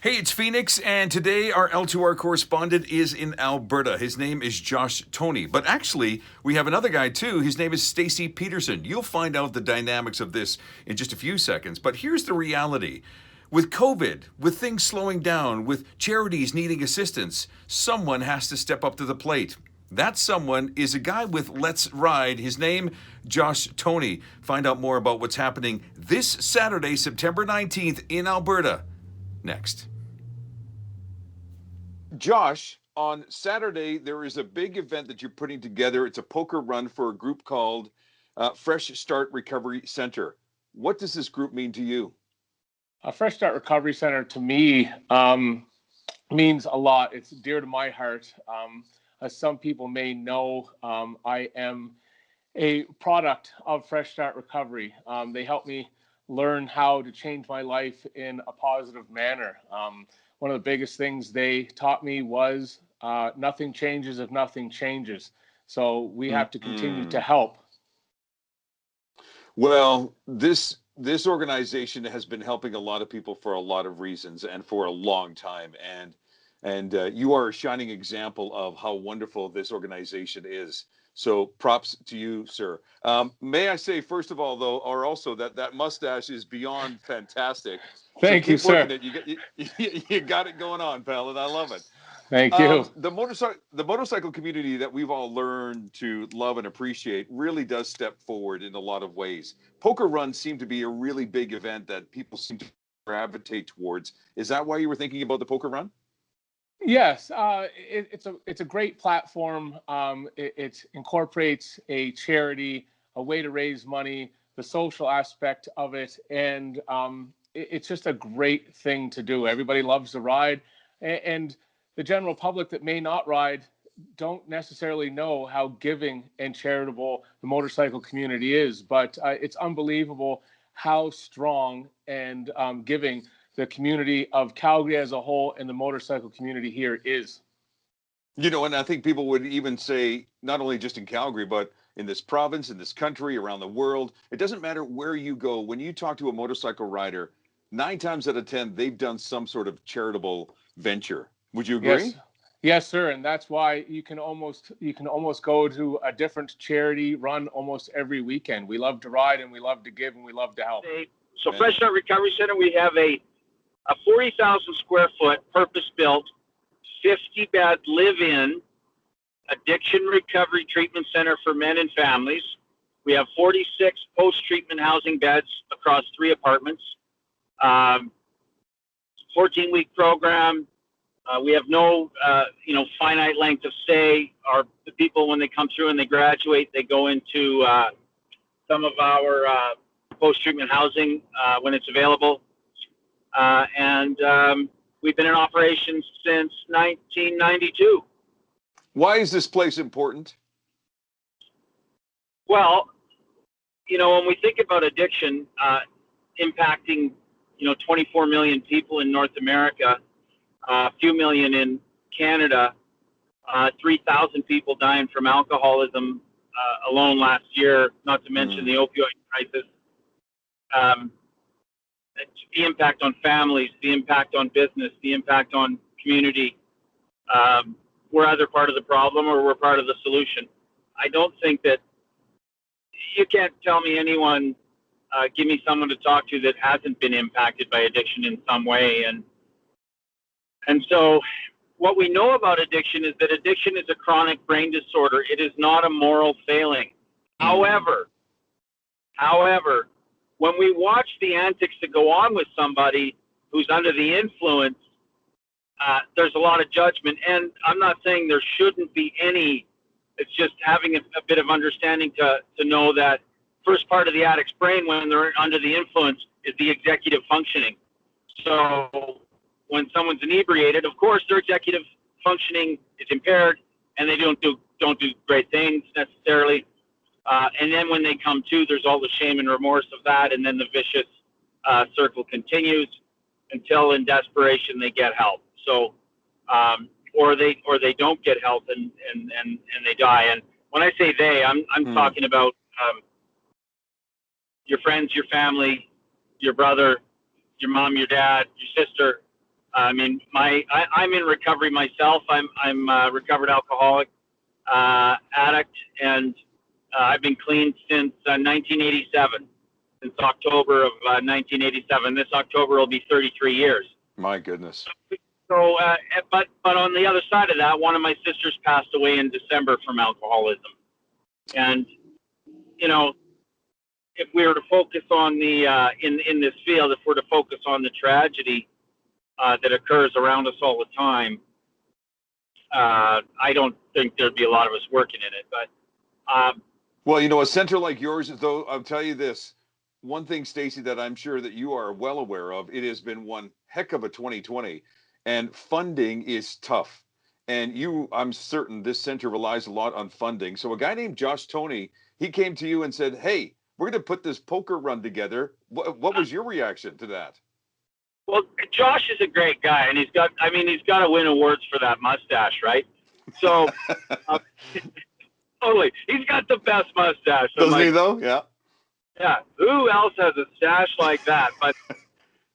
Hey, it's Phoenix, and today our L2R correspondent is in Alberta. His name is Josh Tony, but actually, we have another guy too. His name is Stacy Peterson. You'll find out the dynamics of this in just a few seconds, but here's the reality. With COVID, with things slowing down, with charities needing assistance, someone has to step up to the plate. That someone is a guy with Let's Ride. His name, Josh Tony. Find out more about what's happening this Saturday, September 19th in Alberta. Next. Josh, on Saturday, there is a big event that you're putting together. It's a poker run for a group called Fresh Start Recovery Center. What does this group mean to you? A Fresh Start Recovery Center to me means a lot. It's dear to my heart. As some people may know, I am a product of Fresh Start Recovery. They helped me learn how to change my life in a positive manner. One of the biggest things they taught me was nothing changes if nothing changes. So we have to continue to help. Well, this organization has been helping a lot of people for a lot of reasons and for a long time. And you are a shining example of how wonderful this organization is. So props to you, sir. May I say, first of all, though, or also that mustache is beyond fantastic. Thank you, sir. You got it going on, pal, and I love it. Thank you. The motorcycle community that we've all learned to love and appreciate really does step forward in a lot of ways. Poker runs seem to be a really big event that people seem to gravitate towards. Is that why you were thinking about the poker run? Yes, it's a great platform. It incorporates a charity, a way to raise money, the social aspect of it, and it's just a great thing to do. Everybody loves to ride, and the general public that may not ride don't necessarily know how giving and charitable the motorcycle community is. But it's unbelievable how strong and giving the community of Calgary as a whole and the motorcycle community here is. You know, and I think people would even say, not only just in Calgary, but in this province, in this country, around the world, it doesn't matter where you go. When you talk to a motorcycle rider, 9 times out of 10, they've done some sort of charitable venture. Would you agree? Yes, sir, and that's why you can almost go to a different charity run almost every weekend. We love to ride, and we love to give, and we love to help. So, Fresh Start Recovery Center, we have a 40,000 square foot, purpose-built, 50-bed live-in addiction recovery treatment center for men and families. We have 46 post-treatment housing beds across 3 apartments. 14-week program. We have no, finite length of stay. The people, when they come through and they graduate, they go into some of our post-treatment housing when it's available. And we've been in operation since 1992. Why is this place important? Well, when we think about addiction impacting, 24 million people in North America, a few million in Canada, 3,000 people dying from alcoholism alone last year, not to mention the opioid crisis. The impact on families, the impact on business, the impact on community. We're either part of the problem or we're part of the solution. I don't think that you can't tell me anyone, give me someone to talk to that hasn't been impacted by addiction in some way. And so what we know about addiction is that addiction is a chronic brain disorder. It is not a moral failing. However, when we watch the antics that go on with somebody who's under the influence, there's a lot of judgment. And I'm not saying there shouldn't be any. It's just having a bit of understanding to know that first part of the addict's brain when they're under the influence is the executive functioning. So when someone's inebriated, of course, their executive functioning is impaired and they don't do great things necessarily. And then when they come to, there's all the shame and remorse of that, and then the vicious circle continues until in desperation they get help. So, or they don't get help and they die. And when I say they, I'm talking about your friends, your family, your brother, your mom, your dad, your sister, I mean, I'm in recovery myself. I'm a recovered alcoholic, addict, and I've been clean since 1987, since October of 1987. This October will be 33 years. My goodness. So, but on the other side of that, one of my sisters passed away in December from alcoholism, and you know, if we were to focus on the in this field, if we're to focus on the tragedy that occurs around us all the time, I don't think there'd be a lot of us working in it. But Well, a center like yours, though, I'll tell you this. One thing, Stacy, that I'm sure that you are well aware of, it has been one heck of a 2020, and funding is tough. And I'm certain this center relies a lot on funding. So a guy named Josh Tony, he came to you and said, "Hey, we're going to put this poker run together." What was your reaction to that? well, Josh is a great guy, and he's got to win awards for that mustache, right? So, totally, he's got the best mustache. Doesn't he, though? Yeah. Yeah, who else has a stash like that? But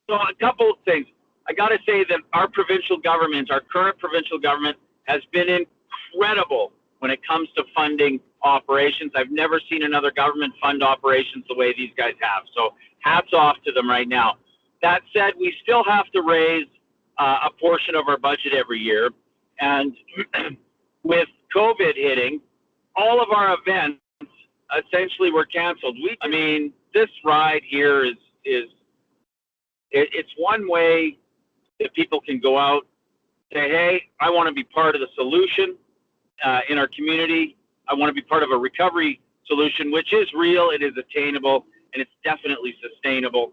so a couple of things. I got to say that our current provincial government, has been incredible when it comes to funding operations. I've never seen another government fund operations the way these guys have. So hats off to them right now. That said, we still have to raise a portion of our budget every year. And with COVID hitting, all of our events essentially were canceled. This ride here it's one way that people can go out, say, hey, I want to be part of the solution in our community. I want to be part of a recovery solution, which is real, it is attainable, and it's definitely sustainable.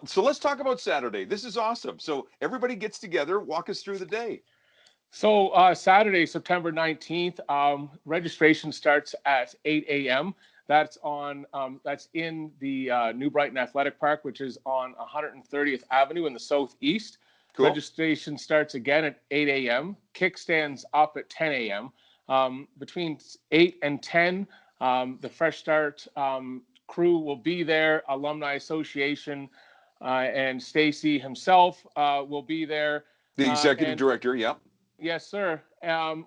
So let's talk about Saturday. This is awesome. So everybody gets together. Walk us through the day. So Saturday, September 19th, registration starts at 8 a.m. That's in the New Brighton Athletic Park, which is on 130th Avenue in the southeast. Cool. Registration starts again at 8 a.m. Kickstands up at 10 a.m. Between 8 and 10, the Fresh Start crew will be there. Alumni Association and Stacy himself will be there. The executive director, yeah. Yes, sir.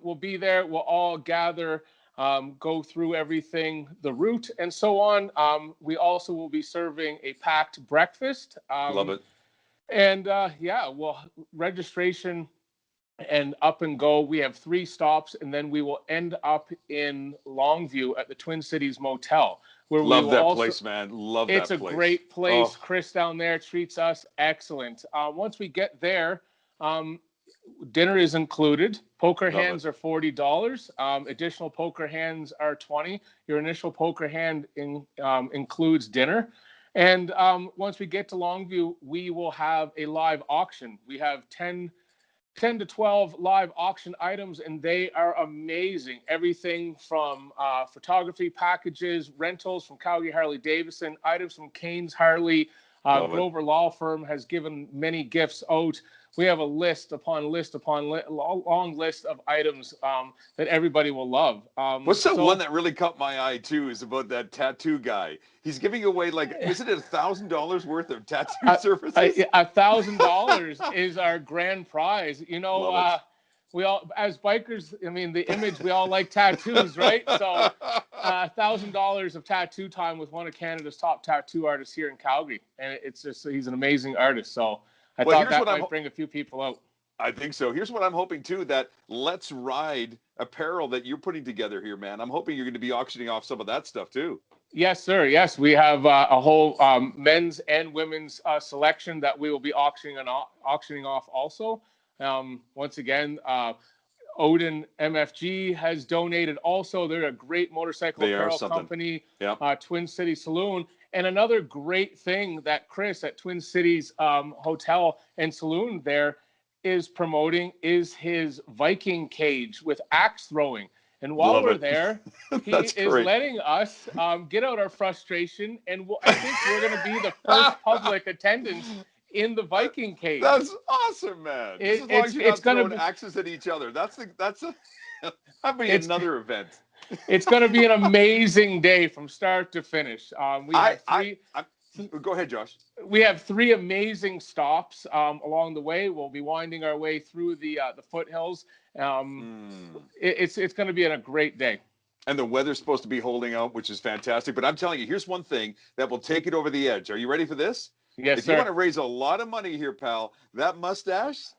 We'll be there. We'll all gather, go through everything, the route, and so on. We also will be serving a packed breakfast. Love it. And registration and up and go. We have 3 stops, and then we will end up in Longview at the Twin Cities Motel. Where Love that place, man. Love that place. It's a great place. Oh. Chris down there treats us excellent. Once we get there, dinner is included. Poker hands are $40. Additional poker hands are $20. Your initial poker hand includes dinner. And once we get to Longview, we will have a live auction. We have 10 to 12 live auction items, and they are amazing. Everything from photography packages, rentals from Calgary Harley-Davidson, items from Kane's Harley. Grover Law Firm has given many gifts out. We have a list upon list upon long list of items that everybody will love. What's the one that really caught my eye too is about that tattoo guy. He's giving away isn't it $1,000 worth of tattoo services? $1,000 is our grand prize. We all, as bikers, the image, we all like tattoos, right? So $1,000 of tattoo time with one of Canada's top tattoo artists here in Calgary. And it's just, he's an amazing artist. So I thought that might bring a few people out. I think so. Here's what I'm hoping too, that Let's Ride apparel that you're putting together here, man. I'm hoping you're going to be auctioning off some of that stuff too. Yes, sir. Yes, we have a whole men's and women's selection that we will be auctioning off also. Once again, Odin MFG has donated also. They're a great motorcycle apparel company, Twin City Saloon. And another great thing that Chris at Twin Cities Hotel and Saloon there is promoting is his Viking cage with axe throwing. And while we're there, he is letting us get out our frustration. And I think we're going to be the first public attendance in the Viking cage. That's awesome, man. As long as you're not throwing axes at each other. That'll be another event. It's going to be an amazing day from start to finish. We have Go ahead, Josh. We have 3 amazing stops along the way. We'll be winding our way through the foothills. It's going to be a great day. And the weather's supposed to be holding out, which is fantastic. But I'm telling you, here's one thing that will take it over the edge. Are you ready for this? Yes, if sir. you want to raise a lot of money here, pal, that mustache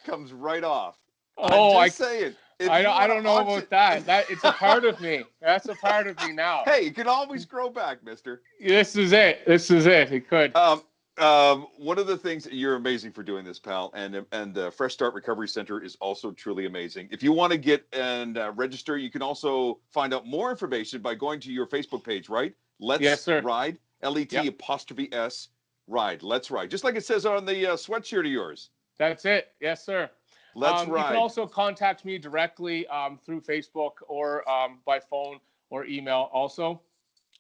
comes right off. Oh, I'm just saying. I don't know about that. It's a part of me. That's a part of me now. Hey, you can always grow back, mister. This is it. It could. One of the things, you're amazing for doing this, pal, and Fresh Start Recovery Center is also truly amazing. If you want to get and register, you can also find out more information by going to your Facebook page, right? Let's Ride, LET''S Ride. Let's Ride, just like it says on the sweatshirt of yours. That's it. Yes, sir. Let's Ride. You can also contact me directly through Facebook or by phone or email. Also,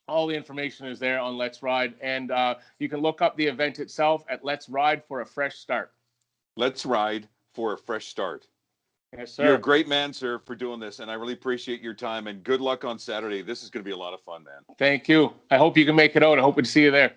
all the information is there on Let's Ride, and you can look up the event itself at Let's Ride for a Fresh Start. Let's Ride for a Fresh Start. Yes, sir. You're a great man, sir, for doing this, and I really appreciate your time, and good luck on Saturday. This is going to be a lot of fun, man. Thank you. I hope you can make it out. I hope to see you there.